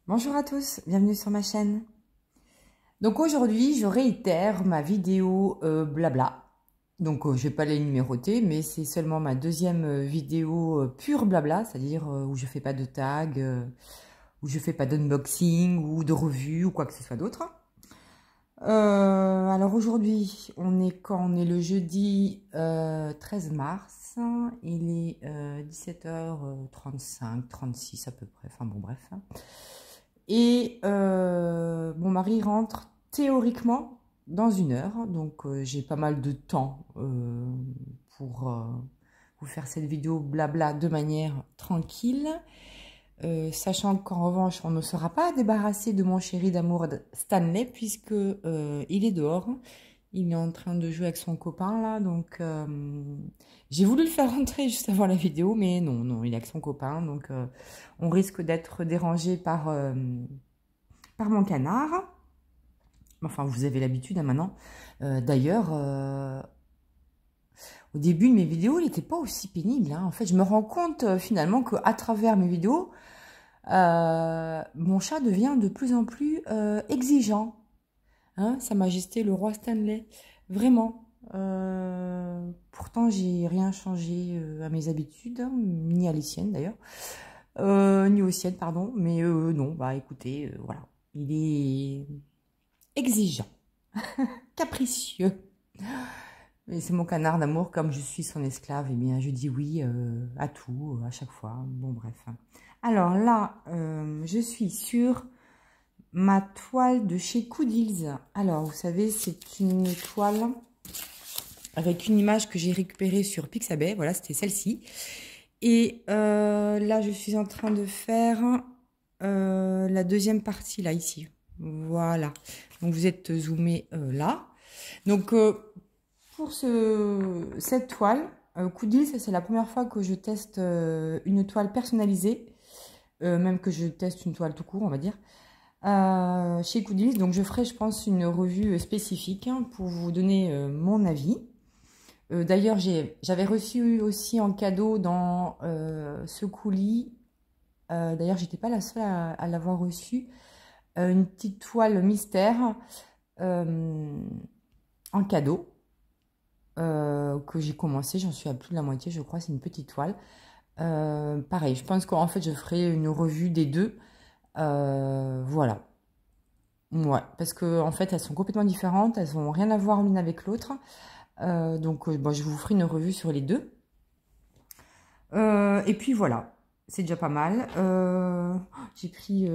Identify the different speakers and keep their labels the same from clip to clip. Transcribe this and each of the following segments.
Speaker 1: Bonjour à tous, bienvenue sur ma chaîne. Donc aujourd'hui, je réitère ma vidéo blabla. Donc je vais pas les numéroter, mais c'est seulement ma deuxième vidéo pure blabla, c'est-à-dire où je fais pas de tag, où je fais pas d'unboxing ou de revue ou quoi que ce soit d'autre. Alors aujourd'hui, on est quand? On est le jeudi 13 mars, il est 17h35, 36 à peu près, enfin bon bref. Et mon mari rentre théoriquement dans 1 heure, donc j'ai pas mal de temps pour vous faire cette vidéo blabla de manière tranquille. Sachant qu'en revanche, on ne sera pas débarrassé de mon chéri d'amour Stanley, puisque il est dehors. Il est en train de jouer avec son copain, là, donc j'ai voulu le faire rentrer juste avant la vidéo, mais non, il est avec son copain, donc on risque d'être dérangé par mon canard. Enfin, vous avez l'habitude, hein, maintenant. D'ailleurs, au début de mes vidéos, il n'était pas aussi pénible, hein. En fait, je me rends compte finalement qu'à travers mes vidéos, mon chat devient de plus en plus exigeant. Hein, Sa Majesté le roi Stanley. Vraiment. Pourtant, j'ai rien changé à mes habitudes, hein, ni à les siennes d'ailleurs. Ni aux siennes, pardon. Mais non, bah écoutez, voilà. Il est exigeant, capricieux. Et c'est mon canard d'amour, comme je suis son esclave, et bien je dis oui à tout, à chaque fois. Bon, bref. Alors là, je suis sur ma toile de chez Coodils. Alors, vous savez, c'est une toile avec une image que j'ai récupérée sur Pixabay. Voilà, c'était celle-ci. Et là, je suis en train de faire la deuxième partie, là, ici. Voilà. Donc, vous êtes zoomé là. Donc, pour cette toile, Coodils, c'est la première fois que je teste une toile personnalisée. Même que je teste une toile tout court, on va dire. Chez Coodils, donc je ferai, je pense, une revue spécifique, hein, pour vous donner mon avis. D'ailleurs, j'avais reçu aussi en cadeau dans ce colis, d'ailleurs, j'étais pas la seule à l'avoir reçu, une petite toile mystère en cadeau que j'ai commencé. J'en suis à plus de la moitié, je crois. C'est une petite toile. Pareil, je pense qu'en fait, je ferai une revue des deux. Voilà. Ouais, parce que en fait, elles sont complètement différentes. Elles n'ont rien à voir l'une avec l'autre. Donc, bon, je vous ferai une revue sur les deux. Et puis, voilà. C'est déjà pas mal. J'ai pris...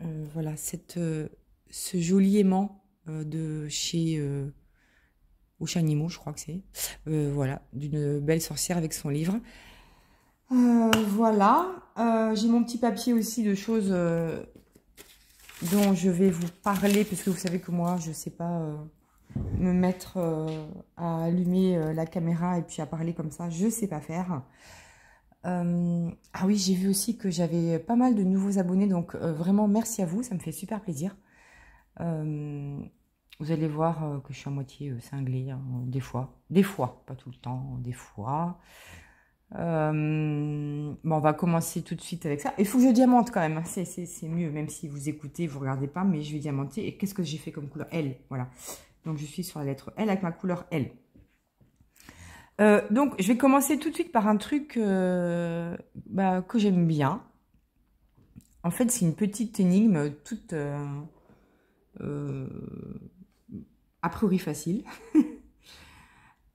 Speaker 1: voilà, ce joli aimant de chez... Oceanimo, je crois que c'est. Voilà, d'une belle sorcière avec son livre. Voilà. J'ai mon petit papier aussi de choses dont je vais vous parler, parce que vous savez que moi, je ne sais pas me mettre à allumer la caméra et puis à parler comme ça. Je ne sais pas faire. Ah oui, j'ai vu aussi que j'avais pas mal de nouveaux abonnés, donc vraiment merci à vous, ça me fait super plaisir. Vous allez voir que je suis à moitié cinglée, hein, des fois, pas tout le temps, des fois. Bon, on va commencer tout de suite avec ça. Il faut que je diamante quand même, hein. C'est mieux, même si vous écoutez, vous regardez pas, mais je vais diamanter. Et qu'est-ce que j'ai fait comme couleur? L, voilà. Donc je suis sur la lettre L avec ma couleur L. Donc je vais commencer tout de suite par un truc que j'aime bien. En fait, c'est une petite énigme toute a priori facile.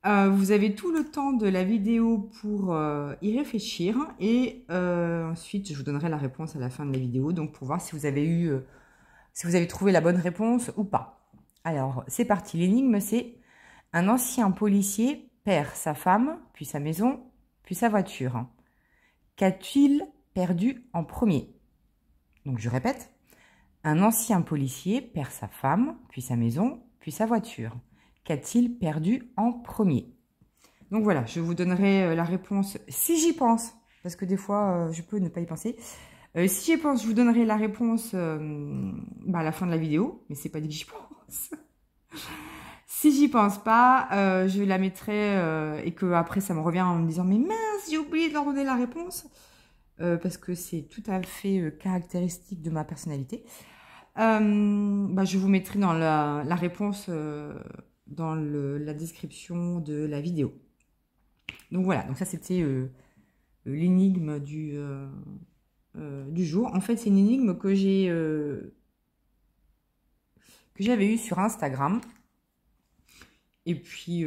Speaker 1: Vous avez tout le temps de la vidéo pour y réfléchir, et ensuite je vous donnerai la réponse à la fin de la vidéo, donc pour voir si vous avez si vous avez trouvé la bonne réponse ou pas. Alors c'est parti, l'énigme c'est: un ancien policier perd sa femme, puis sa maison, puis sa voiture. Qu'a-t-il perdu en premier? Donc je répète: un ancien policier perd sa femme, puis sa maison, puis sa voiture. Qu'a-t-il perdu en premier? Donc voilà, je vous donnerai la réponse si j'y pense, parce que des fois, je peux ne pas y penser. Si j'y pense, je vous donnerai la réponse à la fin de la vidéo, mais c'est pas dit que j'y pense. Si j'y pense pas, je la mettrai et que après ça me revient en me disant « Mais mince, j'ai oublié de leur donner la réponse ». parce que c'est tout à fait caractéristique de ma personnalité. Je vous mettrai dans la réponse dans la description de la vidéo. Donc voilà, donc ça c'était l'énigme du jour. En fait, c'est une énigme que j'avais eue sur Instagram. Et puis,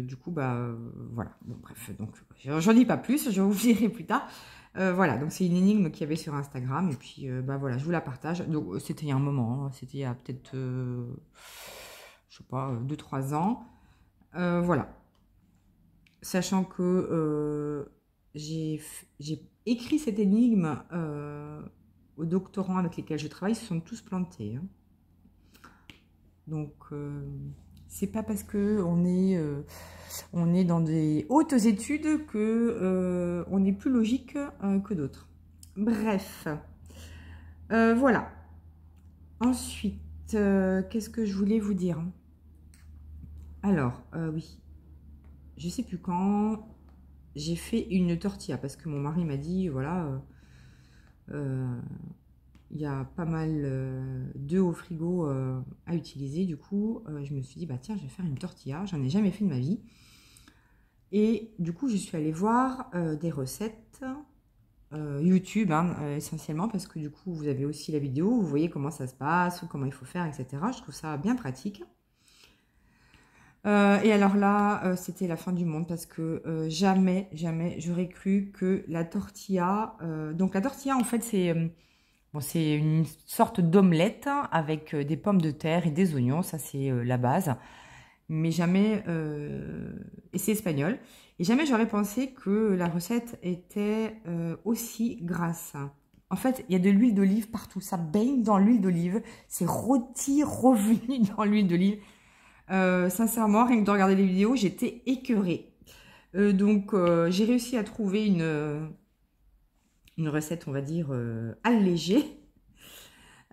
Speaker 1: du coup, voilà. Bon, bref, donc, j'en dis pas plus, je vous dirai plus tard. Voilà, donc c'est une énigme qu'il y avait sur Instagram. Et puis, voilà, je vous la partage. Donc, c'était il y a un moment, hein, c'était il y a peut-être, je sais pas, 2-3 ans. Voilà. Sachant que j'ai écrit cette énigme aux doctorants avec lesquels je travaille, ils se sont tous plantés. Hein. Donc, c'est pas parce que on est dans des hautes études que on est plus logique que d'autres. Bref, voilà. Ensuite, qu'est-ce que je voulais vous dire? Alors, oui, je sais plus quand j'ai fait une tortilla parce que mon mari m'a dit voilà. Il y a pas mal d'œufs au frigo à utiliser. Du coup, je me suis dit, bah tiens, je vais faire une tortilla. J'en ai jamais fait de ma vie. Et du coup, je suis allée voir des recettes YouTube, hein, essentiellement, parce que du coup, vous avez aussi la vidéo. Vous voyez comment ça se passe, comment il faut faire, etc. Je trouve ça bien pratique. Et alors là, c'était la fin du monde parce que jamais j'aurais cru que la tortilla... donc la tortilla, en fait, c'est une sorte d'omelette avec des pommes de terre et des oignons, ça c'est la base. Mais jamais, et c'est espagnol, et jamais j'aurais pensé que la recette était aussi grasse. En fait, il y a de l'huile d'olive partout, ça baigne dans l'huile d'olive, c'est rôti, revenu dans l'huile d'olive. Sincèrement, rien que de regarder les vidéos, j'étais écœurée. Donc, j'ai réussi à trouver une recette, on va dire, allégée.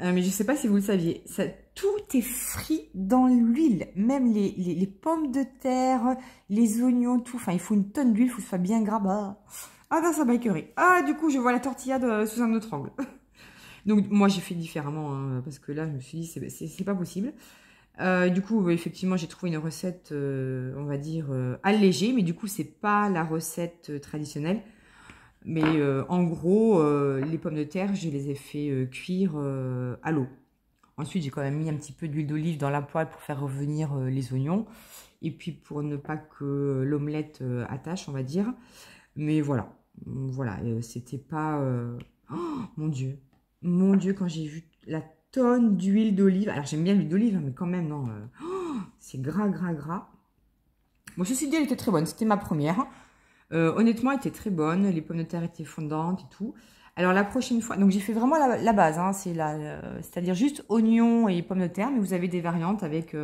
Speaker 1: Mais je ne sais pas si vous le saviez, tout est frit dans l'huile. Même les pommes de terre, les oignons, tout. Enfin, il faut une tonne d'huile, il faut que ce soit bien gras. Ah ben, ça m'a écœurée. Ah, du coup, je vois la tortilla sous un autre angle. Donc, moi, j'ai fait différemment, hein, parce que là, je me suis dit, c'est pas possible. Du coup, effectivement, j'ai trouvé une recette, on va dire, allégée. Mais du coup, c'est pas la recette traditionnelle. Mais en gros, les pommes de terre, je les ai fait cuire à l'eau. Ensuite, j'ai quand même mis un petit peu d'huile d'olive dans la poêle pour faire revenir les oignons. Et puis pour ne pas que l'omelette attache, on va dire. Mais voilà, voilà, c'était pas... Oh, mon Dieu, quand j'ai vu la tonne d'huile d'olive. Alors j'aime bien l'huile d'olive, hein, mais quand même, non. C'est gras, gras, gras. Bon, ceci dit, elle était très bonne. C'était ma première. Honnêtement, elle était très bonne. Les pommes de terre étaient fondantes et tout. Alors, la prochaine fois... Donc, j'ai fait vraiment la base. Hein, c'est-à-dire juste oignons et pommes de terre. Mais vous avez des variantes avec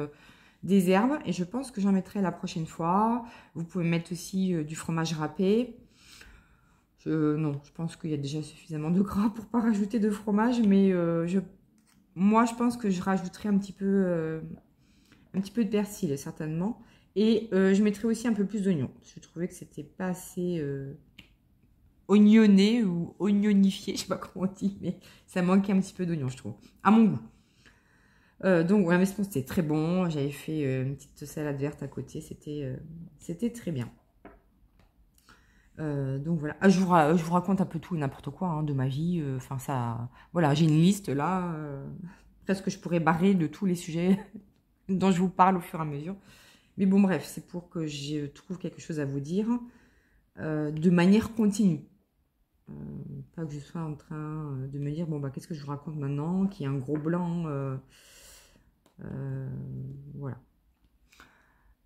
Speaker 1: des herbes. Et je pense que j'en mettrai la prochaine fois. Vous pouvez mettre aussi du fromage râpé. Non, je pense qu'il y a déjà suffisamment de gras pour pas rajouter de fromage. Mais moi, je pense que je rajouterai un petit peu de persil, certainement. Et je mettrai aussi un peu plus d'oignons. Je trouvais que c'était pas assez oignonné ou oignonifié. Je sais pas comment on dit, mais ça manquait un petit peu d'oignon, je trouve. À mon goût. Donc, voilà, mais c'était très bon. J'avais fait une petite salade verte à côté. C'était très bien. Donc, voilà. Ah, je vous raconte un peu tout et n'importe quoi hein, de ma vie. Enfin, ça... Voilà, j'ai une liste là. Presque je pourrais barrer de tous les sujets dont je vous parle au fur et à mesure. Mais bon, bref, c'est pour que je trouve quelque chose à vous dire de manière continue. Pas que je sois en train de me dire, bon, bah, qu'est-ce que je vous raconte maintenant, qu'il y a un gros blanc. Voilà.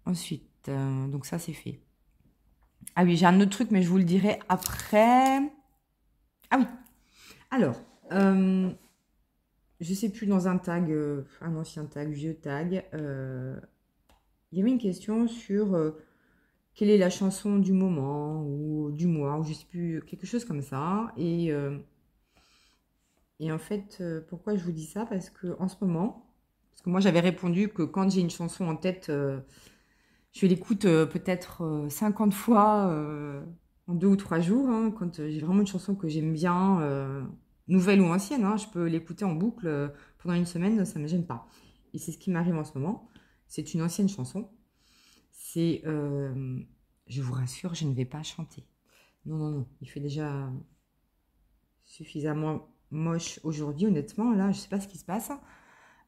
Speaker 1: Ensuite, donc ça, c'est fait. Ah oui, j'ai un autre truc, mais je vous le dirai après. Ah oui. Alors, je sais plus, dans un tag, un ancien tag, vieux tag, il y avait une question sur quelle est la chanson du moment ou du mois, ou je sais plus, quelque chose comme ça. Et en fait, pourquoi je vous dis ça? Parce que en ce moment, parce que moi j'avais répondu que quand j'ai une chanson en tête, je l'écoute peut-être 50 fois en 2 ou 3 jours, hein, quand j'ai vraiment une chanson que j'aime bien, nouvelle ou ancienne, hein, je peux l'écouter en boucle pendant une semaine, ça ne me gêne pas. Et c'est ce qui m'arrive en ce moment. C'est une ancienne chanson. C'est, je vous rassure, je ne vais pas chanter. Non, non, non, il fait déjà suffisamment moche aujourd'hui, honnêtement. Là, je ne sais pas ce qui se passe.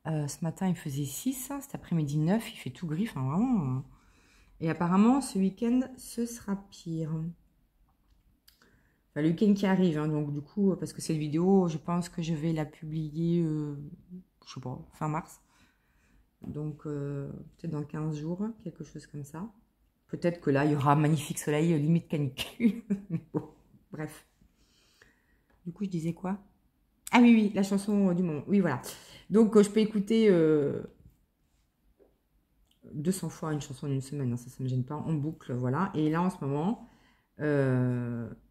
Speaker 1: Ce matin, il faisait 6, cet après-midi 9, il fait tout gris, enfin vraiment. Et apparemment, ce week-end, ce sera pire. Enfin, le week-end qui arrive, hein, donc du coup, parce que cette vidéo, je pense que je vais la publier, je sais pas, fin mars. Donc, peut-être dans 15 jours, quelque chose comme ça. Peut-être que là, il y aura un magnifique soleil, limite canicule. Bon, bref. Du coup, je disais quoi? Ah oui, oui, la chanson du moment. Oui, voilà. Donc, je peux écouter 200 fois une chanson en une semaine, hein, ça ne me gêne pas, en boucle, voilà. Et là, en ce moment,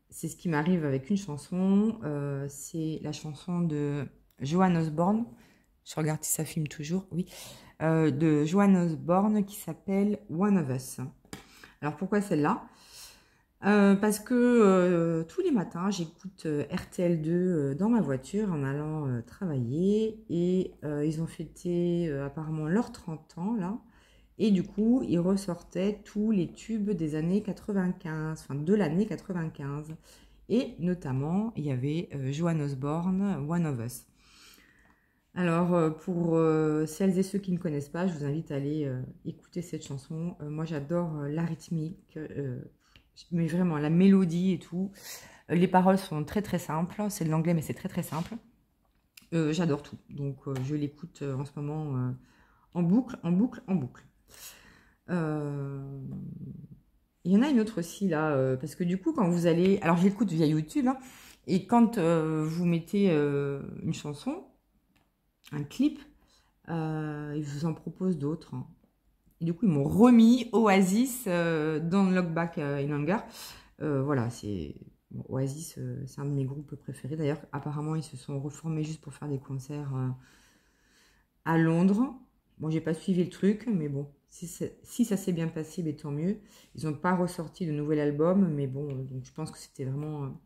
Speaker 1: c'est ce qui m'arrive avec une chanson, c'est la chanson de Joan Osborne, je regarde si ça filme toujours, oui, de Joan Osborne qui s'appelle One of Us. Alors, pourquoi celle-là? Parce que tous les matins, j'écoute RTL2 dans ma voiture en allant travailler et ils ont fêté apparemment leurs 30 ans, là. Et du coup, ils ressortaient tous les tubes des années 95, enfin de l'année 95. Et notamment, il y avait Joan Osborne, One of Us. Alors, pour celles et ceux qui ne connaissent pas, je vous invite à aller écouter cette chanson. Moi, j'adore la rythmique, mais vraiment la mélodie et tout. Les paroles sont très très simples. C'est de l'anglais, mais c'est très très simple. J'adore tout. Donc, je l'écoute en ce moment en boucle, en boucle, en boucle. Il y en a une autre aussi là, parce que du coup quand vous allez, alors j'écoute via YouTube, hein, et quand vous mettez une chanson, un clip, ils vous en proposent d'autres, hein. Et du coup ils m'ont remis Oasis dans Look Back in Anger. Voilà, c'est bon, Oasis, c'est un de mes groupes préférés. D'ailleurs apparemment ils se sont reformés juste pour faire des concerts à Londres. Bon, j'ai pas suivi le truc, mais bon, si ça s'est bien passé, ben, tant mieux. Ils n'ont pas ressorti de nouvel album, mais bon, donc je pense que c'était vraiment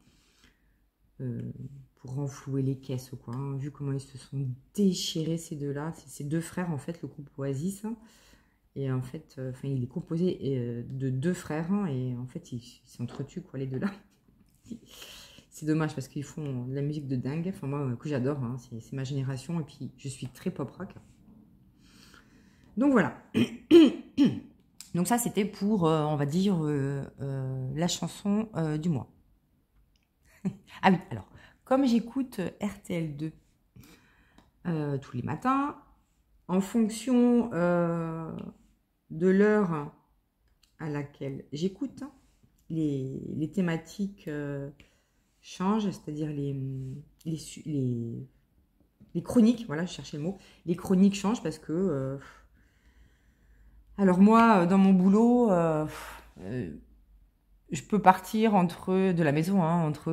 Speaker 1: pour renflouer les caisses, quoi, hein, vu comment ils se sont déchirés ces deux-là. C'est ces deux frères, en fait, le groupe Oasis. Hein, et en fait, il est composé de deux frères, hein, et en fait, ils s'entretuent, quoi, les deux-là. C'est dommage parce qu'ils font de la musique de dingue. Enfin, moi, que j'adore, hein, c'est ma génération, et puis je suis très pop rock. Donc voilà. Donc ça, c'était pour, on va dire, la chanson du mois. Ah oui, alors, comme j'écoute RTL2 tous les matins, en fonction de l'heure à laquelle j'écoute, hein, les thématiques changent, c'est-à-dire les chroniques, voilà, je cherchais le mot, les chroniques changent parce que... alors moi, dans mon boulot, je peux partir de la maison, hein, entre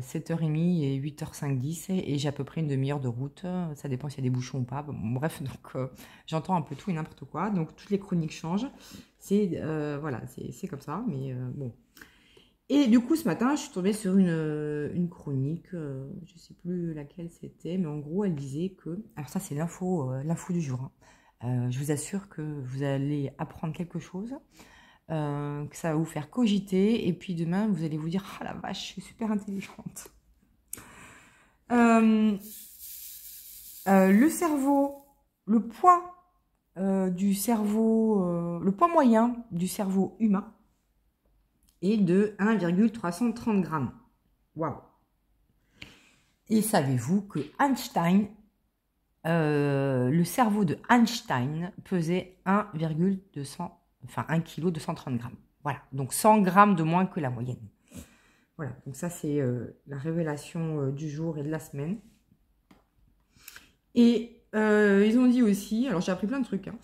Speaker 1: 7h30 et 8h05, 10, et j'ai à peu près une demi-heure de route. Ça dépend s'il y a des bouchons ou pas. Bon, bref, donc j'entends un peu tout et n'importe quoi. Donc toutes les chroniques changent. Voilà, c'est comme ça, mais bon. Et du coup, ce matin, je suis tombée sur une chronique, je ne sais plus laquelle c'était, mais en gros, elle disait que... Alors ça, c'est l'info du jour, hein. Je vous assure que vous allez apprendre quelque chose, que ça va vous faire cogiter, et puis demain, vous allez vous dire « Ah la vache, je suis super intelligente ». Le cerveau, le poids du cerveau, le poids moyen du cerveau humain est de 1,330 grammes. Waouh! Et savez-vous que Einstein, le cerveau de Einstein pesait 1 kg 230 grammes. Voilà, donc 100 grammes de moins que la moyenne. Voilà, donc ça c'est la révélation du jour et de la semaine. Et ils ont dit aussi, alors j'ai appris plein de trucs, hein,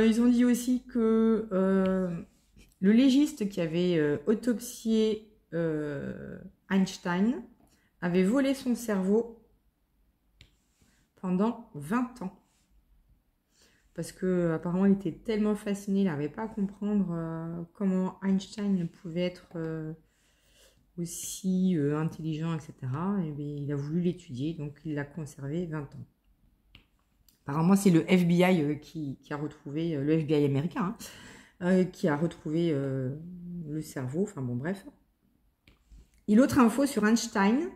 Speaker 1: ils ont dit aussi que le légiste qui avait autopsié Einstein avait volé son cerveau pendant 20 ans. Parce que apparemment il était tellement fasciné, il n'arrivait pas à comprendre comment Einstein pouvait être aussi intelligent, etc., et bien, il a voulu l'étudier, donc il l'a conservé 20 ans. Apparemment, c'est le FBI qui a retrouvé, le FBI américain, hein, qui a retrouvé le cerveau, enfin bon, bref. Et l'autre info sur Einstein,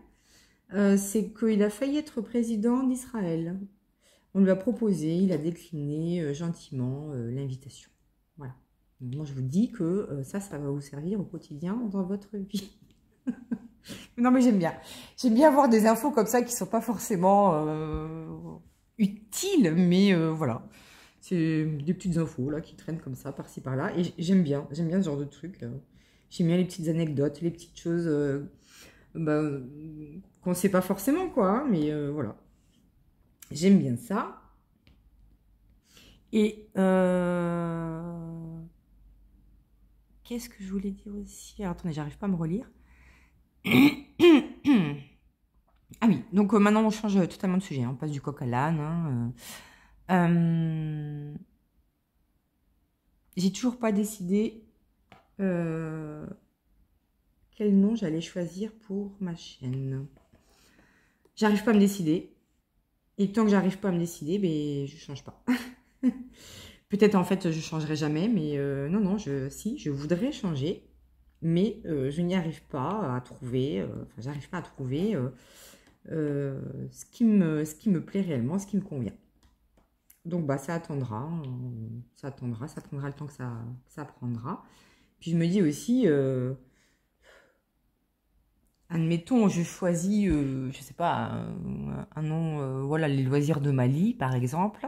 Speaker 1: c'est qu'il a failli être président d'Israël. On lui a proposé, il a décliné gentiment l'invitation. Voilà. Donc, moi, je vous dis que ça va vous servir au quotidien dans votre vie. Non, mais j'aime bien. J'aime bien avoir des infos comme ça qui ne sont pas forcément utiles, mais voilà. C'est des petites infos là qui traînent comme ça, par-ci, par-là. Et j'aime bien ce genre de trucs. J'aime bien les petites anecdotes, les petites choses qu'on ne sait pas forcément, quoi. Hein, mais voilà. J'aime bien ça. Et qu'est-ce que je voulais dire aussi? Alors, attendez, j'arrive pas à me relire. Ah oui, donc maintenant on change totalement de sujet, hein, on passe du coq à l'âne. Hein, j'ai toujours pas décidé quel nom j'allais choisir pour ma chaîne. J'arrive pas à me décider. Et tant que j'arrive pas à me décider, ben, je change pas. Peut-être en fait je changerai jamais, mais non, je voudrais changer, mais je n'y arrive pas à trouver, j'arrive pas à trouver ce qui me plaît réellement, ce qui me convient. Donc bah ça attendra le temps que ça prendra. Puis je me dis aussi, admettons, je choisis, je sais pas, un nom, voilà, les loisirs de Mali par exemple.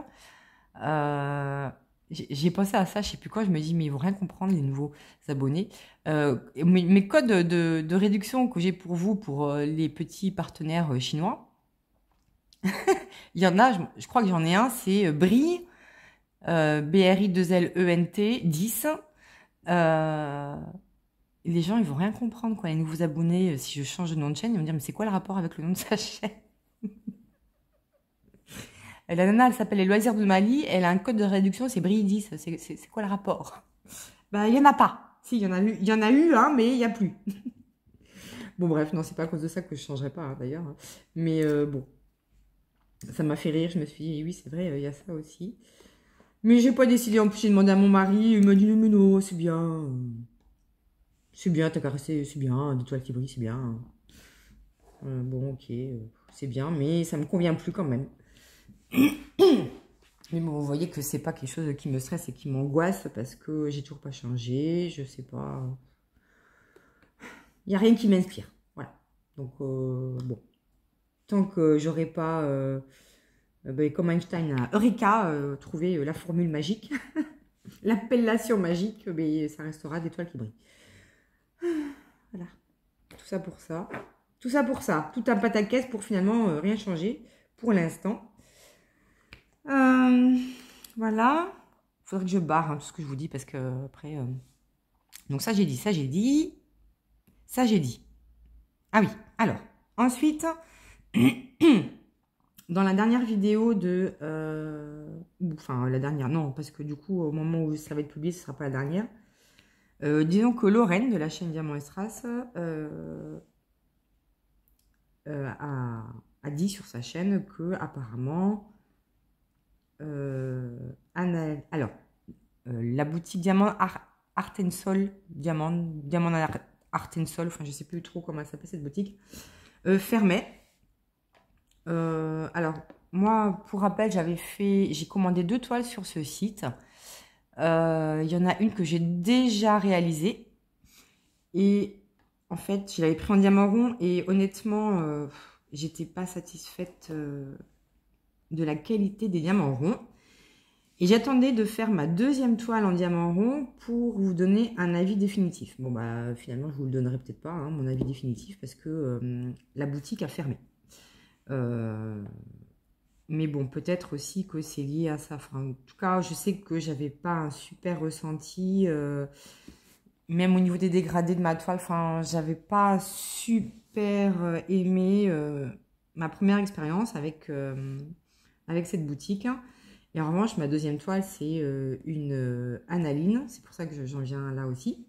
Speaker 1: J'ai pensé à ça, je sais plus quoi, je me dis, mais ils vont rien comprendre, les nouveaux abonnés. Mes codes de réduction que j'ai pour vous, pour les petits partenaires chinois, il y en a, je crois que j'en ai un, c'est BRI, BRI2LENT 10. Les gens, ils vont rien comprendre, quoi. Les nouveaux abonnés, si je change de nom de chaîne, ils vont me dire, mais c'est quoi le rapport avec le nom de sa chaîne? La nana, elle s'appelle Les Loisirs de Mali, elle a un code de réduction, c'est BRI 10. C'est quoi le rapport? Bah, il y en a pas. Si, il y en a eu, hein, mais il n'y a plus. Bon, bref, non, c'est pas à cause de ça que je changerai pas, hein, d'ailleurs. Mais bon, ça m'a fait rire. Je me suis dit, oui, c'est vrai, il y a ça aussi. Mais j'ai pas décidé. En plus, j'ai demandé à mon mari. Il m'a dit, mais non, c'est bien. C'est bien, t'as caressé, c'est bien. Des toiles qui brillent, c'est bien. Bon, ok, c'est bien, mais ça me convient plus quand même. Mais bon, vous voyez que c'est pas quelque chose qui me stresse et qui m'angoisse parce que j'ai toujours pas changé. Je sais pas. Il n'y a rien qui m'inspire. Voilà. Donc, bon. Tant que j'aurai pas, comme Einstein à Eureka, trouvé la formule magique, l'appellation magique, ça restera des toiles qui brillent. Voilà. Tout ça pour ça. Tout ça pour ça. Tout un pataquès pour finalement rien changer pour l'instant. Voilà. Il faudrait que je barre tout ce que je vous dis parce que après. Donc ça j'ai dit, ça j'ai dit. Ça j'ai dit. Ah oui. Alors, ensuite, dans la dernière vidéo de... enfin, la dernière, non, parce que du coup, au moment où ça va être publié, ce ne sera pas la dernière. Disons que Lorraine, de la chaîne Diamant et Strass, a dit sur sa chaîne que apparemment... la boutique Diamant Art and Soul, Diamant Art and Soul, enfin je sais plus trop comment elle s'appelle cette boutique, fermait. Alors moi, pour rappel, j'ai commandé 2 toiles sur ce site. Il y en a une que j'ai déjà réalisée et en fait, je l'avais pris en diamant rond et honnêtement, j'étais pas satisfaite de la qualité des diamants ronds. Et j'attendais de faire ma deuxième toile en diamant rond pour vous donner un avis définitif. Bon, bah finalement, je vous le donnerai peut-être pas, hein, mon avis définitif, parce que la boutique a fermé. Mais bon, peut-être aussi que c'est lié à ça. Enfin, en tout cas, je sais que j'avais pas un super ressenti. Même au niveau des dégradés de ma toile, enfin, j'avais pas super aimé ma première expérience avec cette boutique. Et en revanche, ma deuxième toile, c'est une analine. C'est pour ça que j'en viens là aussi.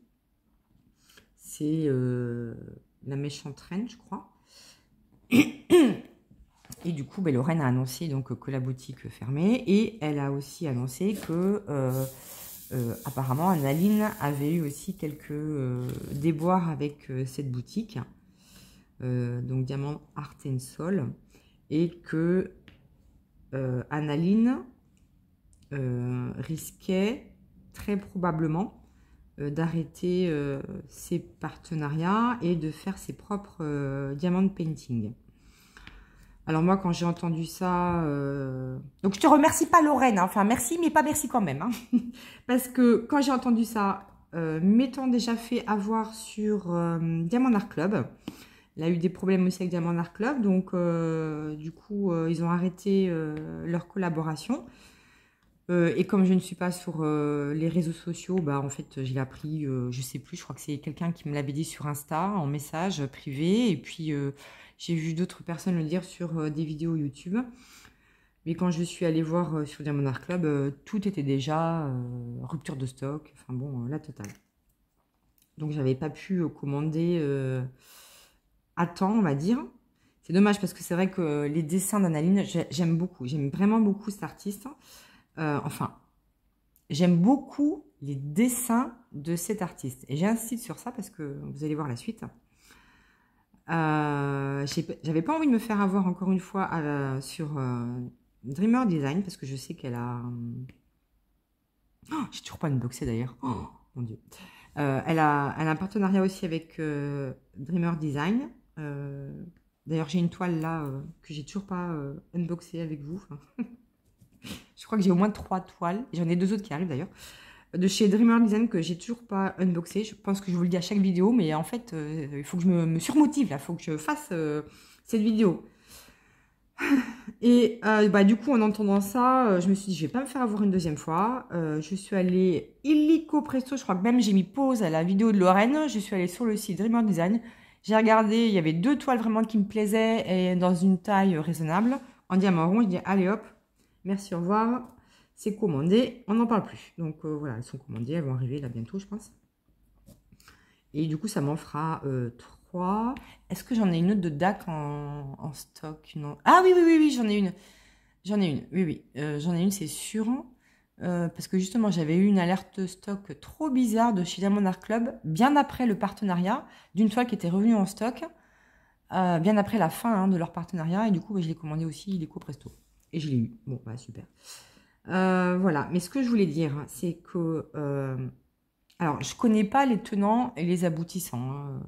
Speaker 1: C'est la méchante reine, je crois. Et du coup, Lorraine a annoncé donc que la boutique fermait. Et elle a aussi annoncé que apparemment Annaline avait eu aussi quelques déboires avec cette boutique. Donc Diamant Art and Soul. Et que Annaline risquait très probablement d'arrêter ses partenariats et de faire ses propres diamants painting. Alors moi, quand j'ai entendu ça... Donc je te remercie pas Lorraine, hein. Enfin merci, mais pas merci quand même. Hein. Parce que quand j'ai entendu ça, m'étant déjà fait avoir sur Diamant Art Club, elle a eu des problèmes aussi avec Diamant Art Club, donc du coup, ils ont arrêté leur collaboration. Et comme je ne suis pas sur les réseaux sociaux, bah en fait, je l'ai appris, je sais plus, je crois que c'est quelqu'un qui me l'avait dit sur Insta, en message privé, et puis j'ai vu d'autres personnes le dire sur des vidéos YouTube. Mais quand je suis allée voir sur Diamond Art Club, tout était déjà rupture de stock, enfin bon, la totale. Donc j'avais pas pu commander à temps, on va dire. C'est dommage parce que c'est vrai que les dessins d'Annaline, j'aime beaucoup, j'aime vraiment beaucoup cet artiste. Enfin, j'aime beaucoup les dessins de cet artiste. Et j'insiste sur ça parce que vous allez voir la suite. J'avais pas envie de me faire avoir encore une fois sur Dreamer Design parce que je sais qu'elle a... Oh, j'ai toujours pas unboxé d'ailleurs. Oh, mon Dieu. Elle a un partenariat aussi avec Dreamer Design. D'ailleurs, j'ai une toile là que j'ai toujours pas unboxée avec vous. Je crois que j'ai au moins 3 toiles. J'en ai 2 autres qui arrivent d'ailleurs. De chez Dreamer Design que j'ai toujours pas unboxé. Je pense que je vous le dis à chaque vidéo. Mais en fait, il faut que je me surmotive là. Il faut que je fasse cette vidéo. Et du coup, en entendant ça, je me suis dit, je vais pas me faire avoir une deuxième fois. Je suis allée illico presto. Je crois que même j'ai mis pause à la vidéo de Lorraine. Je suis allée sur le site Dreamer Design. J'ai regardé, il y avait 2 toiles vraiment qui me plaisaient et dans une taille raisonnable. En diamant rond, je dis, allez hop. Merci, au revoir. C'est commandé, on n'en parle plus. Donc voilà, elles sont commandées, elles vont arriver là bientôt, je pense. Et du coup, ça m'en fera 3. Est-ce que j'en ai une autre de DAC en stock? Non. Ah oui, oui, oui, oui, j'en ai une. J'en ai une, oui, oui. J'en ai une, c'est sûr. Parce que justement, j'avais eu une alerte stock trop bizarre de chez Diamond Art Club, bien après le partenariat, d'une toile qui était revenue en stock, bien après la fin de leur partenariat. Et du coup, je l'ai commandé aussi, illico presto. Et je l'ai eu. Bon, bah super. Voilà. Mais ce que je voulais dire, c'est que... alors, je connais pas les tenants et les aboutissants. Hein.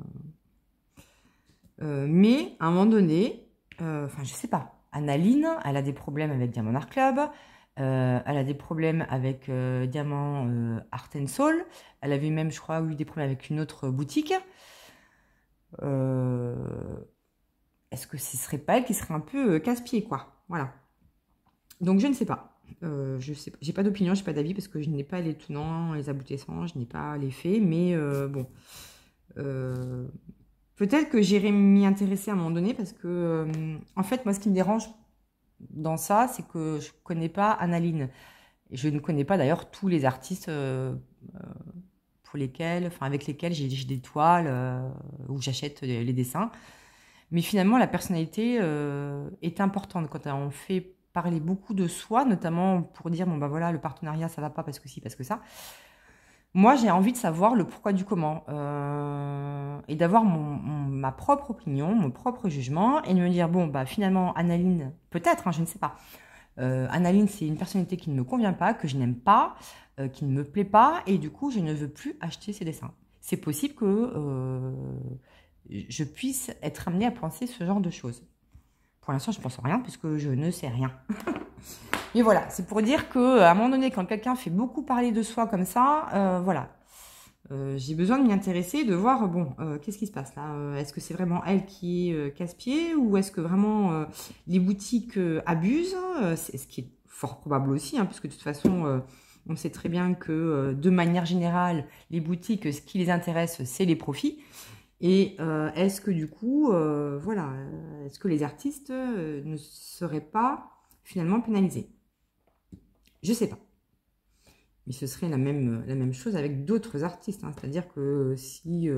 Speaker 1: Mais, à un moment donné... Enfin, je sais pas. Annaline, elle a des problèmes avec Diamond Art Club. Elle a des problèmes avec Diamant Art and Soul. Elle avait même, je crois, eu des problèmes avec une autre boutique. Est-ce que ce serait pas elle qui serait un peu casse-pied, quoi? Voilà. Donc, je ne sais pas. Je sais pas. J'ai pas d'opinion, j'ai pas d'avis parce que je n'ai pas les tenants, les aboutissants, je n'ai pas les faits. Mais bon, peut-être que j'irai m'y intéresser à un moment donné parce que, en fait, moi, ce qui me dérange dans ça, c'est que je connais pas Annaline. Et je ne connais pas d'ailleurs tous les artistes pour lesquels, enfin, avec lesquels j'ai des toiles où j'achète les dessins. Mais finalement, la personnalité est importante quand on fait parler beaucoup de soi, notamment pour dire, bon, bah voilà, le partenariat, ça va pas parce que si, parce que ça. Moi, j'ai envie de savoir le pourquoi du comment et d'avoir ma propre opinion, mon propre jugement et de me dire, bon, bah finalement, Annaline, peut-être, hein, je ne sais pas. Annaline, c'est une personnalité qui ne me convient pas, que je n'aime pas, qui ne me plaît pas et du coup, je ne veux plus acheter ses dessins. C'est possible que je puisse être amenée à penser ce genre de choses. Pour l'instant, je ne pense à rien puisque je ne sais rien. Mais voilà, c'est pour dire qu'à un moment donné, quand quelqu'un fait beaucoup parler de soi comme ça, voilà, j'ai besoin de m'y intéresser, de voir, bon, qu'est-ce qui se passe là? Est-ce que c'est vraiment elle qui est casse-pied ou est-ce que vraiment les boutiques abusent? C'est ce qui est fort probable aussi, hein, puisque de toute façon, on sait très bien que de manière générale, les boutiques, ce qui les intéresse, c'est les profits. Et est-ce que du coup, voilà, est-ce que les artistes ne seraient pas finalement pénalisés? Je sais pas. Mais ce serait la même chose avec d'autres artistes. Hein. C'est-à-dire que si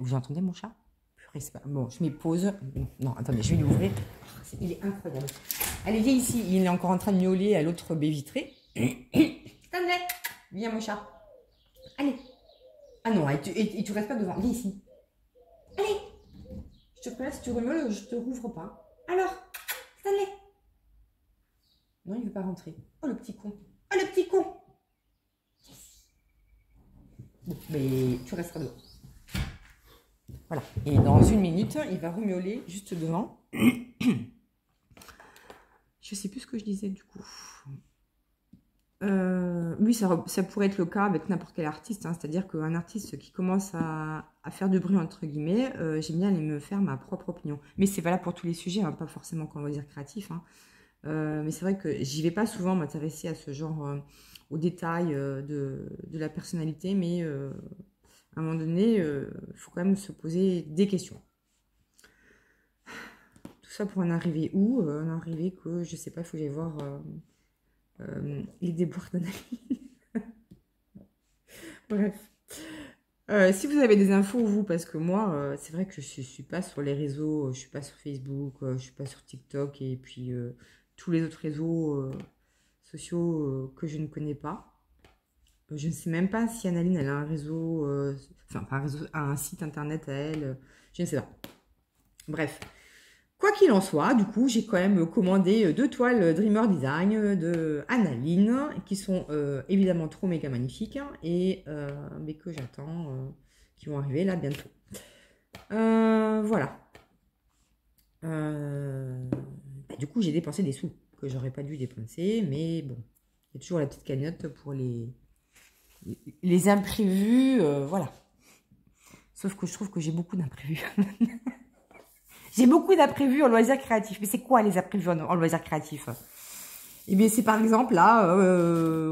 Speaker 1: Vous entendez mon chat? Bon, je mets pause. Non, attendez, je vais l'ouvrir. Il est incroyable. Allez, viens ici. Il est encore en train de miauler à l'autre baie vitrée. Stanley, viens mon chat. Allez. Ah non, et tu restes pas devant. Viens ici. Allez. Je te préviens, si tu remueules, je te rouvre pas. Alors, Stanley. Non, il veut pas rentrer. Oh, le petit con. Oh, le petit con. Bon, mais tu resteras devant. Voilà. Et dans une minute, il va remueuler juste devant. Je sais plus ce que je disais du coup. Oui, ça pourrait être le cas avec n'importe quel artiste. Hein. C'est-à-dire qu'un artiste qui commence à faire de bruit, entre guillemets, j'aime bien aller me faire ma propre opinion. Mais c'est valable pour tous les sujets, hein, pas forcément qu'on va dire créatif. Hein. Mais c'est vrai que j'y vais pas souvent m'intéresser à ce genre, aux détails de la personnalité, mais à un moment donné, il faut quand même se poser des questions. Tout ça pour en arriver où? En arriver que, je sais pas, il faut que j'aille voir les déboires d'analyse. Bref. Si vous avez des infos, vous, parce que moi, c'est vrai que je suis pas sur les réseaux, je suis pas sur Facebook, je suis pas sur TikTok, et puis tous les autres réseaux sociaux que je ne connais pas. Je ne sais même pas si Analine, elle a un réseau, enfin, pas un réseau, un site internet à elle, je ne sais pas. Bref. Quoi qu'il en soit, du coup, j'ai quand même commandé 2 toiles Dreamer Design de Analine, qui sont évidemment trop méga magnifiques, et mais que j'attends, qui vont arriver là bientôt. Voilà. Du coup, j'ai dépensé des sous que j'aurais pas dû dépenser, mais bon, il y a toujours la petite cagnotte pour les imprévus, voilà. Sauf que je trouve que j'ai beaucoup d'imprévus. J'ai beaucoup d'imprévus en loisirs créatifs. Mais c'est quoi les imprévus en loisirs créatifs? Eh bien, c'est par exemple là,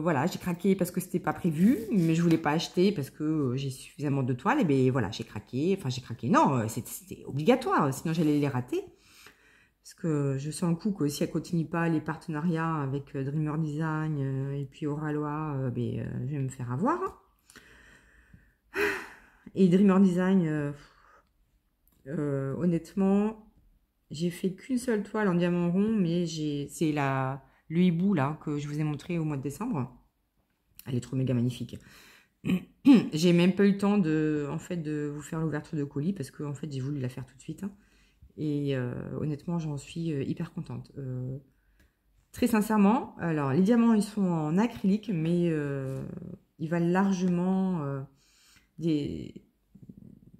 Speaker 1: voilà, j'ai craqué parce que c'était pas prévu, mais je voulais pas acheter parce que j'ai suffisamment de toiles. Et bien voilà, j'ai craqué. Enfin, j'ai craqué. Non, c'était obligatoire, sinon j'allais les rater. Parce que je sens le coup que si elle continue pas les partenariats avec Dreamer Design et puis Oralois, je vais me faire avoir. Et Dreamer Design, honnêtement, j'ai fait qu'une seule toile en diamant rond, mais c'est le hibou là que je vous ai montré au mois de décembre. Elle est trop méga magnifique. J'ai même pas eu le temps de vous faire l'ouverture de colis parce que en fait j'ai voulu la faire tout de suite. Hein. Et honnêtement, j'en suis hyper contente. Très sincèrement, alors les diamants ils sont en acrylique, mais ils valent largement des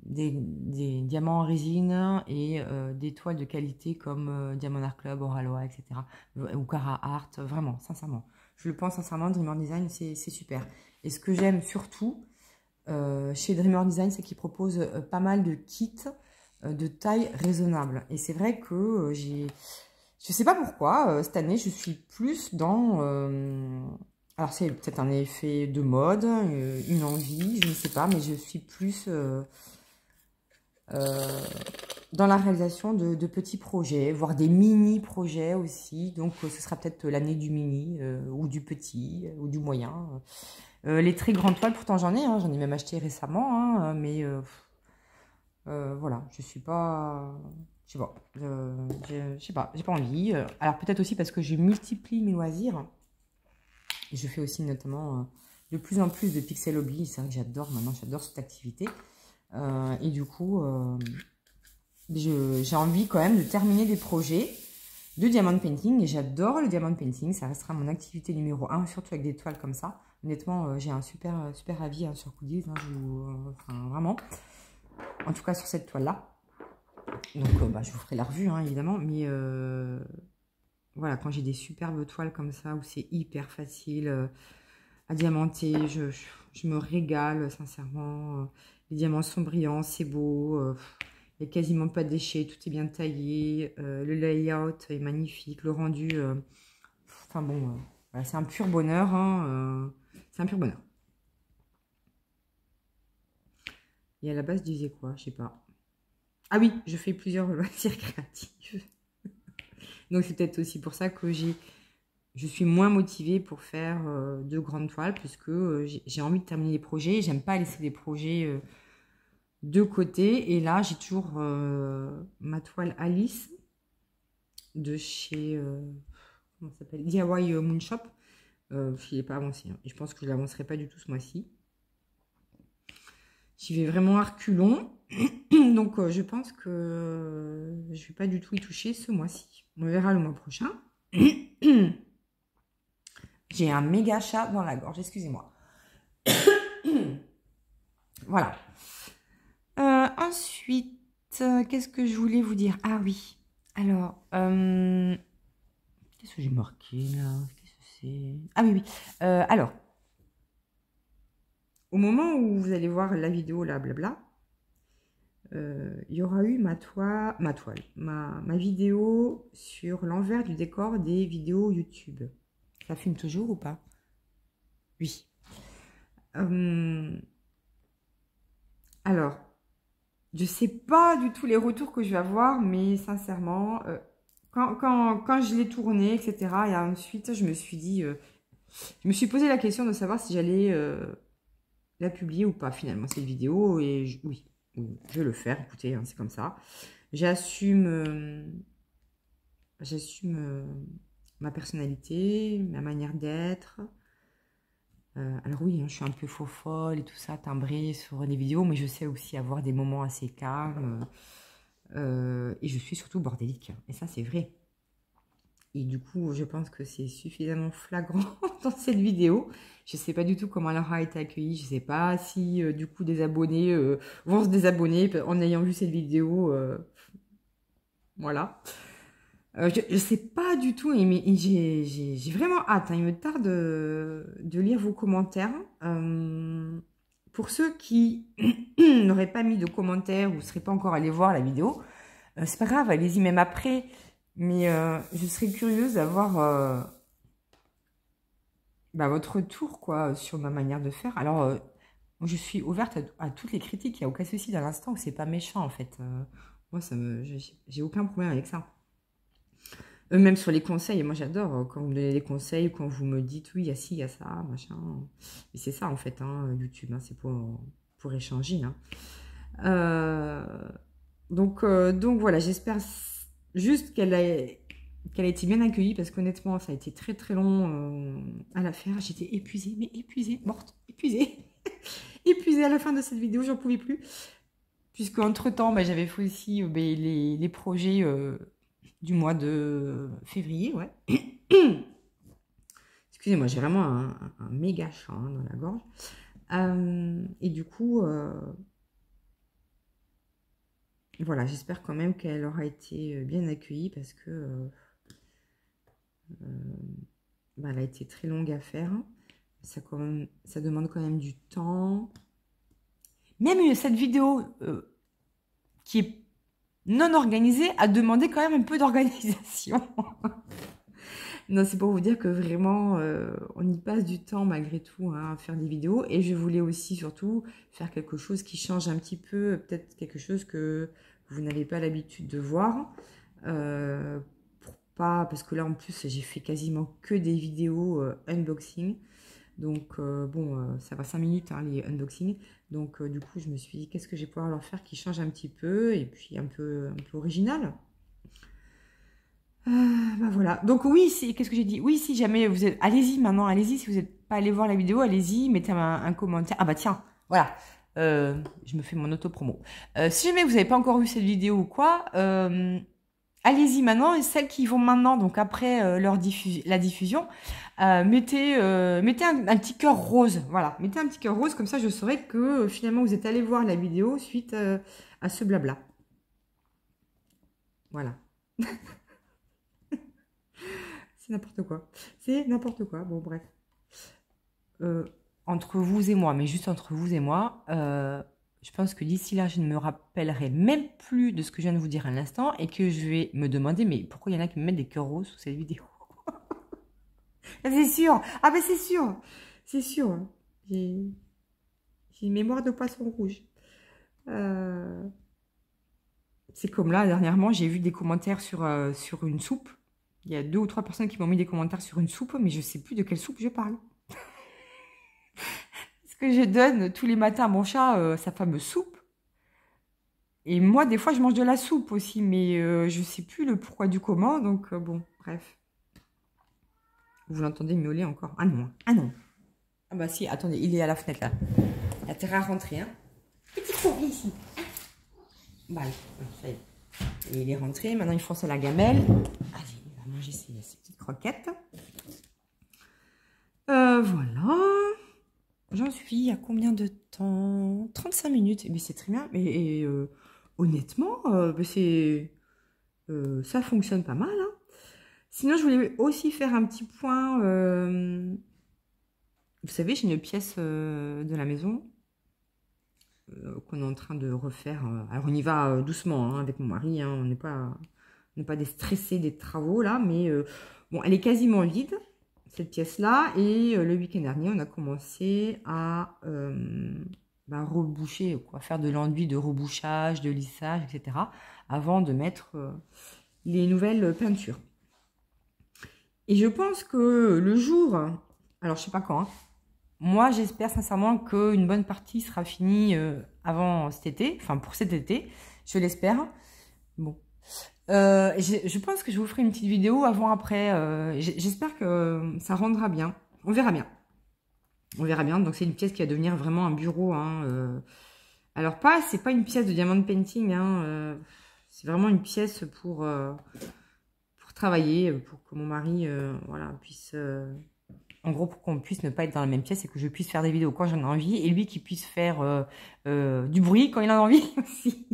Speaker 1: diamants en résine et des toiles de qualité comme Diamond Art Club, Oralois, etc. Ou Cara Art, vraiment, sincèrement. Je le pense sincèrement, Dreamer Design, c'est super. Et ce que j'aime surtout chez Dreamer Design, c'est qu'ils proposent pas mal de kits de taille raisonnable. Et c'est vrai que je sais pas pourquoi, cette année, je suis plus dans... alors c'est peut-être un effet de mode, une envie, je ne sais pas, mais je suis plus... dans la réalisation de petits projets, voire des mini-projets aussi. Donc, ce sera peut-être l'année du mini, ou du petit, ou du moyen. Les très grandes toiles, pourtant j'en ai, hein, j'en ai même acheté récemment, hein, mais voilà, je suis pas... Je sais pas, j'ai pas envie. Alors, peut-être aussi parce que je multiplie mes loisirs. Et je fais aussi notamment de plus en plus de pixel hobby. C'est vrai que j'adore, maintenant j'adore cette activité. Et du coup, j'ai envie quand même de terminer des projets de diamond painting. Et j'adore le diamond painting. Ça restera mon activité numéro 1, surtout avec des toiles comme ça. Honnêtement, j'ai un super avis hein, sur Coolies. Hein, enfin, vraiment. En tout cas, sur cette toile-là. Donc, je vous ferai la revue, hein, évidemment. Mais voilà, quand j'ai des superbes toiles comme ça, où c'est hyper facile à diamanter, je me régale, sincèrement. Les diamants sont brillants, c'est beau. Il n'y a quasiment pas de déchets, tout est bien taillé. Le layout est magnifique, le rendu... enfin bon, voilà, c'est un pur bonheur. Hein, c'est un pur bonheur. Et à la base, je disais quoi? Je sais pas. Ah oui, je fais plusieurs loisirs créatifs. Donc c'est peut-être aussi pour ça que je suis moins motivée pour faire de grandes toiles, puisque j'ai envie de terminer les projets. J'aime pas laisser des projets de côté. Et là, j'ai toujours ma toile Alice de chez, comment ça s'appelle, DIY Moon Shop. Je l'ai pas avancé. Hein. Et je pense que je l'avancerai pas du tout ce mois-ci. J'y vais vraiment à reculons. Donc, je pense que je vais pas du tout y toucher ce mois-ci. On verra le mois prochain. J'ai un méga chat dans la gorge, excusez-moi. Voilà. Ensuite, qu'est-ce que je voulais vous dire? Ah oui. Alors, qu'est-ce que j'ai marqué là? Qu'est-ce que c'est? Ah oui, oui. Alors, au moment où vous allez voir la vidéo là, blabla, il y aura eu ma vidéo sur l'envers du décor des vidéos YouTube. Ça filme toujours ou pas? Oui. Alors, je sais pas du tout les retours que je vais avoir, mais sincèrement, quand je l'ai tournée, etc., et ensuite, je me suis dit, je me suis posé la question de savoir si j'allais la publier ou pas, finalement, cette vidéo, et oui, je vais le faire, écoutez, hein, c'est comme ça. J'assume ma personnalité, ma manière d'être. Alors oui, hein, je suis un peu faux folle et tout ça, timbrée sur des vidéos, mais je sais aussi avoir des moments assez calmes. Et je suis surtout bordélique. Et ça, c'est vrai. Et du coup, je pense que c'est suffisamment flagrant dans cette vidéo. Je ne sais pas du tout comment elle aura été accueillie. Je ne sais pas si, du coup, des abonnés vont se désabonner en ayant vu cette vidéo. Voilà. Je ne sais pas du tout, mais j'ai vraiment hâte. Hein. Il me tarde de lire vos commentaires. Pour ceux qui n'auraient pas mis de commentaires ou ne seraient pas encore allés voir la vidéo, c'est pas grave, allez-y même après. Mais je serais curieuse d'avoir votre retour quoi, sur ma manière de faire. Alors, je suis ouverte à toutes les critiques. Il n'y a aucun souci dans l'instant où c'est pas méchant en fait. Moi, j'ai aucun problème avec ça. Même sur les conseils, moi j'adore quand vous me donnez des conseils, quand vous me dites oui, il y a ci, il y a ça, machin. Et c'est ça en fait, hein, YouTube, hein, c'est pour échanger. Hein. Donc voilà, j'espère juste qu'elle a été bien accueillie parce qu'honnêtement, ça a été très très long à la faire. J'étais épuisée, mais épuisée, morte, épuisée. Épuisée à la fin de cette vidéo, j'en pouvais plus. Puisque entre-temps, j'avais fait aussi les projets du mois de février, ouais. Excusez-moi, j'ai vraiment un méga chat hein, dans la gorge. Et du coup, voilà, j'espère quand même qu'elle aura été bien accueillie parce que elle a été très longue à faire. Ça demande quand même du temps. Même cette vidéo qui est non organisée a demandé quand même un peu d'organisation. Non, c'est pour vous dire que vraiment, on y passe du temps malgré tout hein, à faire des vidéos. Et je voulais aussi surtout faire quelque chose qui change un petit peu, peut-être quelque chose que vous n'avez pas l'habitude de voir. Parce que là en plus, j'ai fait quasiment que des vidéos unboxing. Donc bon, ça va 5 minutes hein, les unboxings. Donc du coup, je me suis dit, qu'est-ce que je vais pouvoir leur faire qui change un petit peu et puis un peu original. Voilà. Donc oui, qu'est-ce que j'ai dit? Oui, si jamais vous êtes... Allez-y maintenant, allez-y. Si vous n'êtes pas allé voir la vidéo, allez-y, mettez un commentaire. Ah bah tiens, voilà. Je me fais mon auto-promo. Si jamais vous n'avez pas encore vu cette vidéo ou quoi, allez-y maintenant. Et celles qui vont maintenant, donc après la diffusion, mettez un petit cœur rose. Voilà, mettez un petit cœur rose, comme ça je saurai que finalement vous êtes allé voir la vidéo suite à ce blabla. Voilà. C'est n'importe quoi. C'est n'importe quoi. Bon, bref. Entre vous et moi, mais juste entre vous et moi, je pense que d'ici là, je ne me rappellerai même plus de ce que je viens de vous dire à l'instant et que je vais me demander, mais pourquoi il y en a qui me mettent des cœurs roses sous cette vidéo? C'est sûr. Ah ben c'est sûr. C'est sûr. J'ai une mémoire de poisson rouge. C'est comme là, dernièrement, j'ai vu des commentaires sur une soupe. Il y a 2 ou 3 personnes qui m'ont mis des commentaires sur une soupe, mais je ne sais plus de quelle soupe je parle. Est-ce que je donne tous les matins à mon chat sa fameuse soupe? Et moi, des fois, je mange de la soupe aussi, mais je sais plus le pourquoi du comment, donc bon, bref. Vous l'entendez miauler encore? Ah non, ah non. Ah bah si, attendez, il est à la fenêtre là. Il a intérêt à rentrer, hein. Petit courrier ici. Bah oui, ça y est. Et il est rentré, maintenant il fonce à la gamelle. Allez, il va manger ses petites croquettes. Voilà. J'en suis à combien de temps? 35 minutes. Mais c'est très bien. Mais honnêtement, ça fonctionne pas mal, hein. Sinon, je voulais aussi faire un petit point. Vous savez, j'ai une pièce de la maison qu'on est en train de refaire. Alors, on y va doucement, hein, avec mon mari, hein. On n'est pas des stressés des travaux, là. Mais bon, elle est quasiment vide, cette pièce-là. Et le week-end dernier, on a commencé à reboucher, quoi, faire de l'enduit, de rebouchage, de lissage, etc. Avant de mettre les nouvelles peintures. Et je pense que le jour, alors je sais pas quand, hein, moi j'espère sincèrement qu'une bonne partie sera finie avant cet été, enfin pour cet été, je l'espère. Bon, je pense que je vous ferai une petite vidéo avant-après. J'espère que ça rendra bien, on verra bien. On verra bien, donc c'est une pièce qui va devenir vraiment un bureau, hein. Alors c'est pas une pièce de diamond painting, hein, c'est vraiment une pièce pour travailler, pour que mon mari voilà, puisse... en gros, pour qu'on puisse ne pas être dans la même pièce et que je puisse faire des vidéos quand j'en ai envie et lui qui puisse faire du bruit quand il en a envie aussi.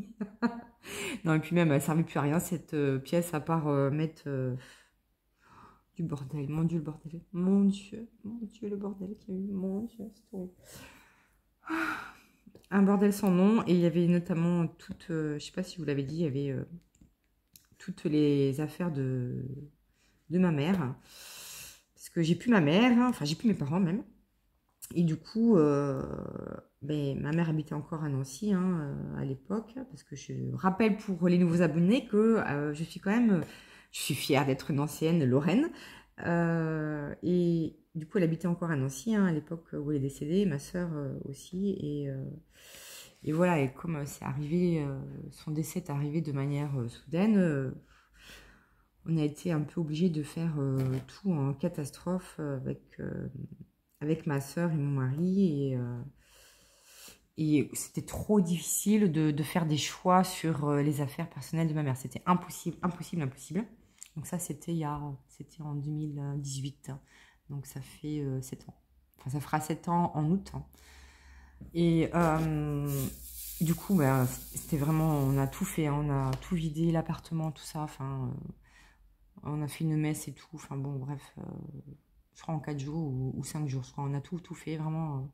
Speaker 1: Non, et puis même, elle ne servait plus à rien cette pièce à part mettre du bordel. Mon Dieu, le bordel. Mon Dieu, le bordel qu'il y a eu. Mon Dieu, c'est horrible. Un bordel sans nom. Et il y avait notamment toutes, je sais pas si vous l'avez dit, il y avait toutes les affaires de ma mère. Parce que j'ai plus ma mère, hein, enfin j'ai plus mes parents même. Et du coup, ma mère habitait encore à Nancy, hein, à l'époque. Parce que je rappelle pour les nouveaux abonnés que je suis fière d'être une ancienne Lorraine. Et du coup, elle habitait encore à Nancy, hein, à l'époque où elle est décédée, ma sœur aussi. Et voilà, et comme c'est arrivé, son décès est arrivé de manière soudaine, on a été un peu obligé de faire tout en catastrophe avec ma sœur et mon mari. Et c'était trop difficile de faire des choix sur les affaires personnelles de ma mère. C'était impossible, impossible, impossible. Donc ça, c'était en 2018. Hein. Donc ça fait 7 ans. Enfin, ça fera 7 ans en août. Hein. Et du coup, c'était vraiment... On a tout fait. Hein. On a tout vidé, l'appartement, tout ça. Enfin... on a fait une messe et tout. Enfin bon, bref, je crois en 4 jours ou 5 jours. Je crois on a tout fait, vraiment.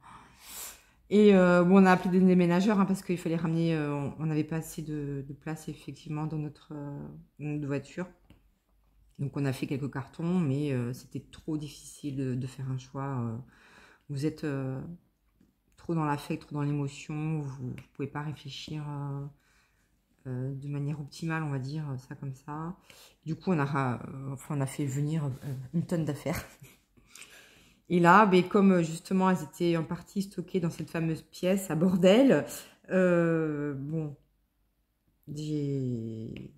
Speaker 1: Et bon, on a appelé des déménageurs, hein, parce qu'il fallait ramener... on n'avait pas assez de place, effectivement, dans notre voiture. Donc, on a fait quelques cartons, mais c'était trop difficile de faire un choix. Vous êtes trop dans l'affect, trop dans l'émotion. Vous ne pouvez pas réfléchir... de manière optimale, on va dire ça comme ça. Du coup, on a fait venir une tonne d'affaires. Et là, comme justement, elles étaient en partie stockées dans cette fameuse pièce à bordel, bon, j'ai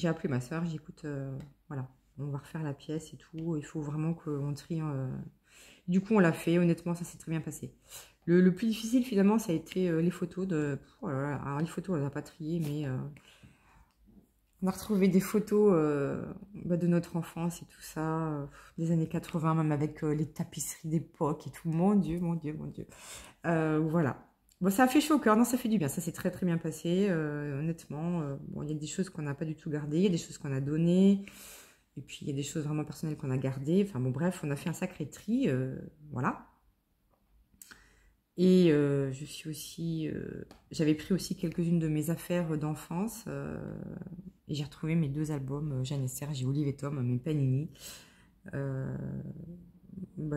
Speaker 1: appelé ma soeur, j'ai dit, écoute, voilà, on va refaire la pièce et tout, il faut vraiment qu'on trie. Du coup, on l'a fait, honnêtement, ça s'est très bien passé. Le plus difficile, finalement, ça a été les photos de... Oh là là, alors, les photos, on les a pas triées, mais on a retrouvé des photos de notre enfance et tout ça, des années 80, même avec les tapisseries d'époque et tout. Mon Dieu, mon Dieu, mon Dieu. Voilà. Bon, ça a fait chaud au cœur. Non, ça fait du bien. Ça s'est très, très bien passé, honnêtement. Bon, il y a des choses qu'on n'a pas du tout gardées, il y a des choses qu'on a données. Et puis, il y a des choses vraiment personnelles qu'on a gardées. Enfin, bon, bref, on a fait un sacré tri. Voilà. Et je suis aussi... j'avais pris aussi quelques-unes de mes affaires d'enfance. Et j'ai retrouvé mes 2 albums, Jeanne et Serge et Olive et Tom, mes Panini.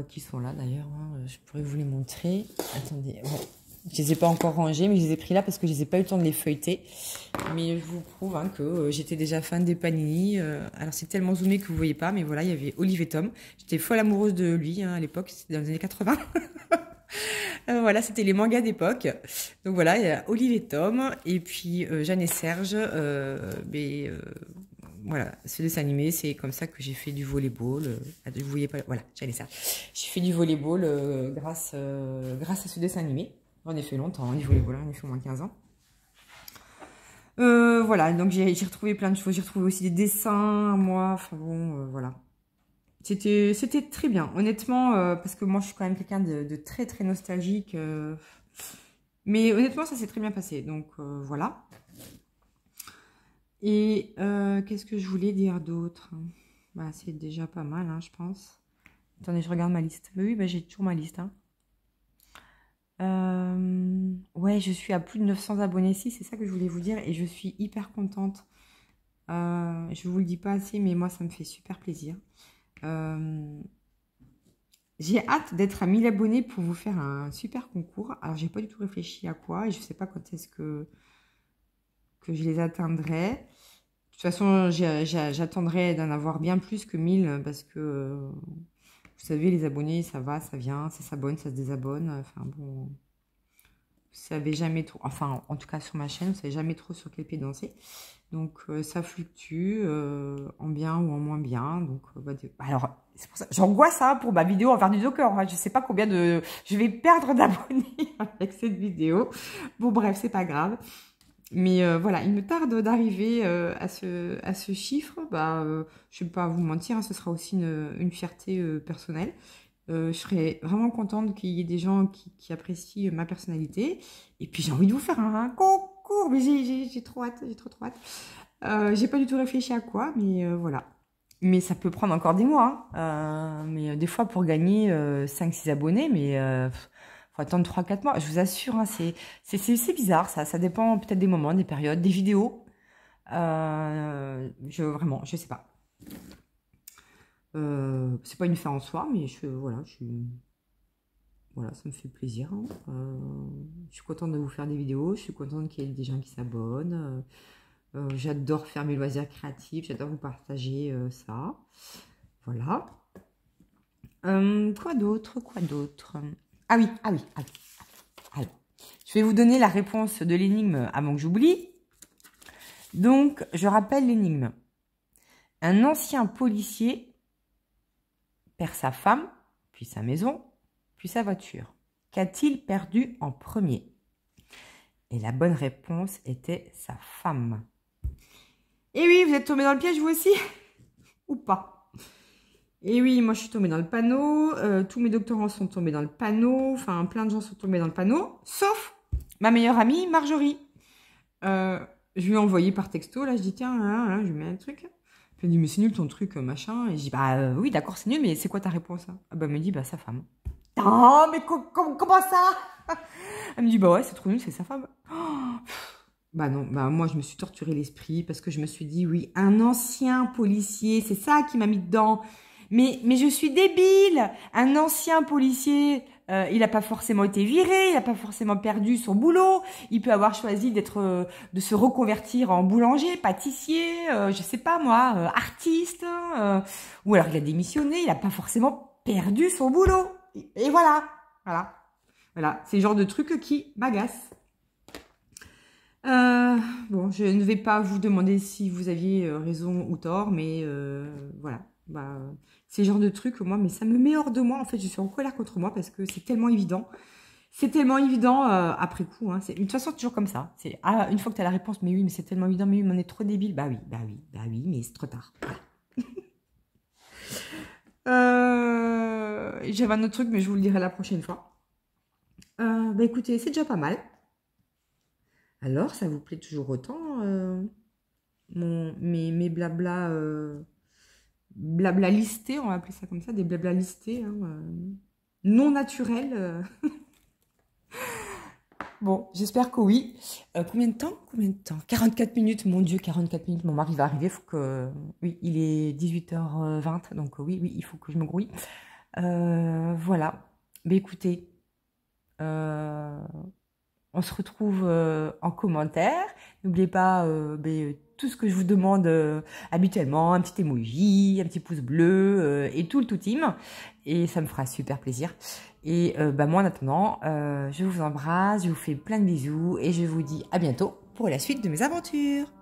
Speaker 1: Qui sont là, d'ailleurs. Hein. Je pourrais vous les montrer. Attendez. Ouais. Je ne les ai pas encore rangés, mais je les ai pris là parce que je n'ai pas eu le temps de les feuilleter. Mais je vous prouve, hein, que j'étais déjà fan des Panini. Alors, c'est tellement zoomé que vous ne voyez pas, mais voilà, il y avait Olive et Tom. J'étais folle amoureuse de lui, hein, à l'époque, c'était dans les années 80. Voilà, c'était les mangas d'époque. Donc voilà, il y a Olive et Tom, et puis Jeanne et Serge. Voilà, ce dessin animé, c'est comme ça que j'ai fait du volleyball. Vous voyez pas, voilà, Jeanne et Serge. J'ai fait du volleyball grâce à ce dessin animé. J'en ai fait longtemps, du volleyball, j'en ai fait au moins 15 ans. Voilà, donc j'ai retrouvé plein de choses. J'ai retrouvé aussi des dessins, moi, enfin bon, voilà. C'était très bien, honnêtement, parce que moi je suis quand même quelqu'un de très très nostalgique. Mais honnêtement, ça s'est très bien passé, donc voilà. Et qu'est-ce que je voulais dire d'autre? Bah, c'est déjà pas mal, hein, je pense. Attendez, je regarde ma liste. Mais oui, bah, j'ai toujours ma liste. Hein. Ouais, je suis à plus de 900 abonnés ici, c'est ça que je voulais vous dire. Et je suis hyper contente. Je vous le dis pas assez, mais moi, ça me fait super plaisir. J'ai hâte d'être à 1000 abonnés pour vous faire un super concours. Alors, j'ai pas du tout réfléchi à quoi et je sais pas quand est-ce que je les atteindrai. De toute façon, j'attendrai d'en avoir bien plus que 1000 parce que, vous savez, les abonnés, ça va, ça vient, ça s'abonne, ça se désabonne. Enfin, bon, vous savez jamais trop, enfin, en tout cas sur ma chaîne, vous savez jamais trop sur quel pied danser. Donc, ça fluctue en bien ou en moins bien. Donc, alors, c'est pour ça, j'angoisse ça pour ma vidéo en faire du docker. Hein. Je sais pas combien de... Je vais perdre d'abonnés avec cette vidéo. Bon, bref, c'est pas grave. Mais voilà, il me tarde d'arriver à ce chiffre. Je ne vais pas vous mentir, hein, ce sera aussi une fierté personnelle. Je serais vraiment contente qu'il y ait des gens qui apprécient ma personnalité. Et puis j'ai envie de vous faire un concours, mais j'ai trop hâte, j'ai trop hâte. J'ai pas du tout réfléchi à quoi, mais voilà. Mais ça peut prendre encore des mois. Hein. Mais des fois, pour gagner 5-6 abonnés, mais faut attendre 3-4 mois. Je vous assure, hein, c'est bizarre, ça. Ça dépend peut-être des moments, des périodes, des vidéos. Vraiment, je sais pas. C'est pas une fin en soi, mais voilà, ça me fait plaisir. Hein. Je suis contente de vous faire des vidéos. Je suis contente qu'il y ait des gens qui s'abonnent. J'adore faire mes loisirs créatifs. J'adore vous partager ça. Voilà. Quoi d'autre? Ah oui. Alors, je vais vous donner la réponse de l'énigme avant que j'oublie. Donc, je rappelle l'énigme. Un ancien policier perd sa femme, puis sa maison, puis sa voiture. Qu'a-t-il perdu en premier? Et la bonne réponse était sa femme. Et oui, vous êtes tombé dans le piège, vous aussi? Ou pas? Et oui, moi je suis tombée dans le panneau. Tous mes doctorants sont tombés dans le panneau. Enfin, plein de gens sont tombés dans le panneau. Sauf ma meilleure amie, Marjorie. Je lui ai envoyé par texto. Là, je dis, tiens, là, je lui mets un truc. Elle me dit, mais c'est nul ton truc, machin. Et je dis, oui, d'accord, c'est nul, mais c'est quoi ta réponse? Hein? Ah bah, elle me dit, bah, sa femme. Oh, mais comment ça? Elle me dit, bah ouais, c'est trop nul, c'est sa femme. Oh, bah non, bah moi, je me suis torturé l'esprit parce que je me suis dit, oui, un ancien policier, c'est ça qui m'a mis dedans. Mais je suis débile. Un ancien policier, il n'a pas forcément été viré, il n'a pas forcément perdu son boulot. Il peut avoir choisi de se reconvertir en boulanger, pâtissier, je sais pas moi, artiste. Ou alors il a démissionné, il n'a pas forcément perdu son boulot. Et voilà. C'est le genre de truc qui m'agace. Bon, je ne vais pas vous demander si vous aviez raison ou tort, mais voilà. C'est le genre de truc, moi, mais ça me met hors de moi. En fait, je suis en colère contre moi parce que c'est tellement évident. C'est tellement évident après coup. Hein. De toute façon, c'est toujours comme ça. Une fois que tu as la réponse, mais oui, mais c'est tellement évident, mais oui, mais on est trop débile. Bah oui, mais c'est trop tard. J'avais un autre truc, mais je vous le dirai la prochaine fois. Écoutez, c'est déjà pas mal. Alors, ça vous plaît toujours autant mes blabla listés, on va appeler ça comme ça, des blabla listés, hein, non naturels. Bon, j'espère que oui. Combien de temps? 44 minutes, mon Dieu, 44 minutes. Mon mari va arriver, faut que... Oui, il est 18h20, donc oui, il faut que je me grouille. Voilà. Mais écoutez, On se retrouve en commentaire. N'oubliez pas tout ce que je vous demande habituellement, un petit emoji, un petit pouce bleu et tout le tout team. Et ça me fera super plaisir. Et moi en attendant, je vous embrasse, je vous fais plein de bisous et je vous dis à bientôt pour la suite de mes aventures.